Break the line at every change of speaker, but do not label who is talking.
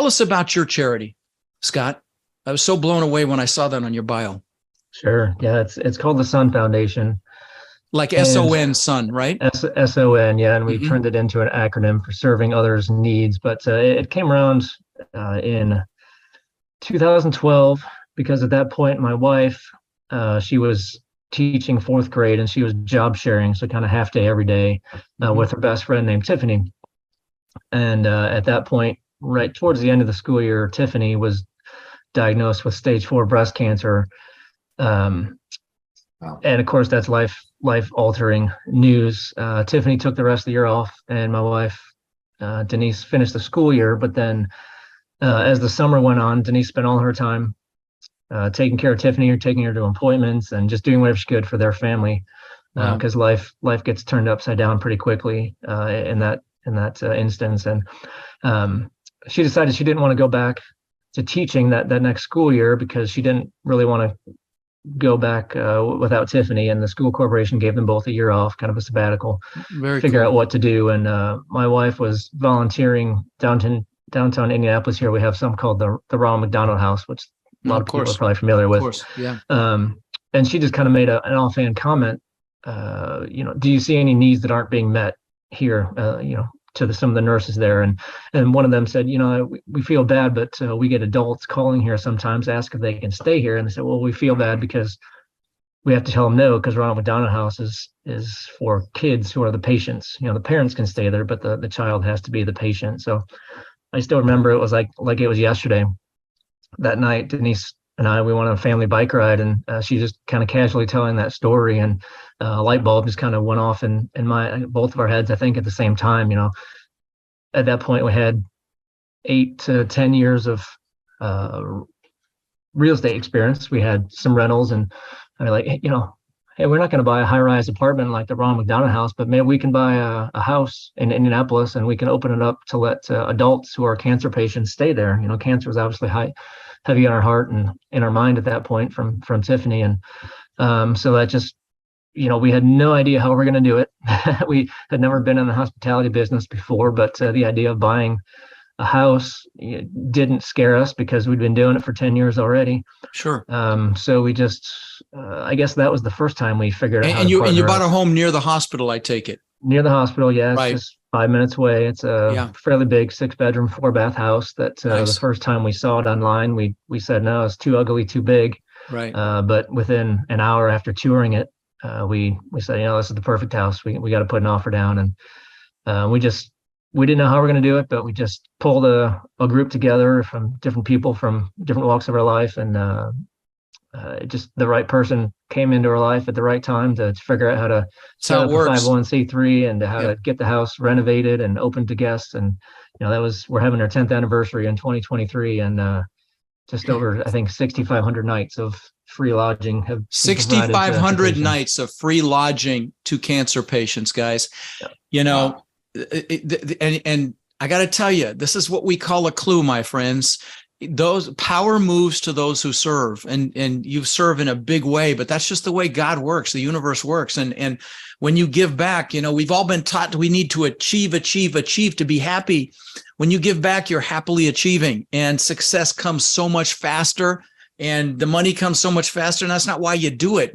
Tell us about your charity, Scott. I was so blown away when I saw that on your bio.
Sure. Yeah, it's called the Sun Foundation.
Like
And
SON, son, right?
SON, yeah, and we
Mm-hmm.
turned it into an acronym for serving others' needs. But it came around in 2012 because at that point, my wife, she was teaching fourth grade and she was job sharing, so kind of half day every day with her best friend named Tiffany. And at that point, right towards the end of the school year, Tiffany was diagnosed with stage 4 breast cancer. Um,
Wow.
and of course, that's life altering news. Tiffany took the rest of the year off, and my wife, Denise, finished the school year. But then, as the summer went on, Denise spent all her time taking care of Tiffany, or taking her to appointments, and just doing whatever she could for their family.
Wow.
Because life gets turned upside down pretty quickly in that instance. And she decided she didn't want to go back to teaching that next school year because she didn't really want to go back without Tiffany, and the school corporation gave them both a year off, kind of a sabbatical, figure out what to do. And my wife was volunteering downtown Indianapolis. Here we have something called the Ronald McDonald House, which a lot of people are probably familiar with.
Of course, yeah.
And she just kind of made an offhand comment, do you see any needs that aren't being met here, to some of the nurses there. And one of them said, we feel bad, but we get adults calling here sometimes, ask if they can stay here. And they said, well, we feel bad because we have to tell them no, because Ronald McDonald House is for kids who are the patients. The parents can stay there, but the child has to be the patient. So I still remember it was like it was yesterday. That night, Denise and we went on a family bike ride, and she just kind of casually telling that story, and a light bulb just kind of went off in both of our heads, I think, at the same time. At that point, we had 8 to 10 years of real estate experience. We had some rentals, and I was like, hey, we're not going to buy a high-rise apartment like the Ronald McDonald House, but maybe we can buy a house in Indianapolis, and we can open it up to let adults who are cancer patients stay there. Cancer was obviously heavy on our heart and in our mind at that point from Tiffany. And so that just, we had no idea how we were going to do it. We had never been in the hospitality business before, but the idea of buying a house didn't scare us because we'd been doing it for 10 years already.
Sure.
So we just, I guess that was the first time we figured out how to partner.
And you bought a home near the hospital, I take it.
Near the hospital, yes.
Right.
Just 5 minutes away. It's a fairly big 6-bedroom, 4-bath house that
Nice.
The first time we saw it online, we said, no, it's too ugly, too big.
Right.
But within an hour after touring it, we said, this is the perfect house. We got to put an offer down. And we didn't know how we're going to do it, but we just pulled a group together from different people from different walks of our life. And just the right person came into our life at the right time to figure out how to set up a 501c3 and how to get the house renovated and open to guests. And, we're having our 10th anniversary in 2023, and just over, I think, 6,500 nights of free lodging have
6,500 nights of free lodging to cancer patients, guys.
Yeah.
And I got to tell you, this is what we call a clue, my friends. Those power moves to those who serve, and you serve in a big way, but that's just the way God works, the universe works. And when you give back, we've all been taught we need to achieve to be happy. When you give back, you're happily achieving, and success comes so much faster, and the money comes so much faster, and that's not why you do it.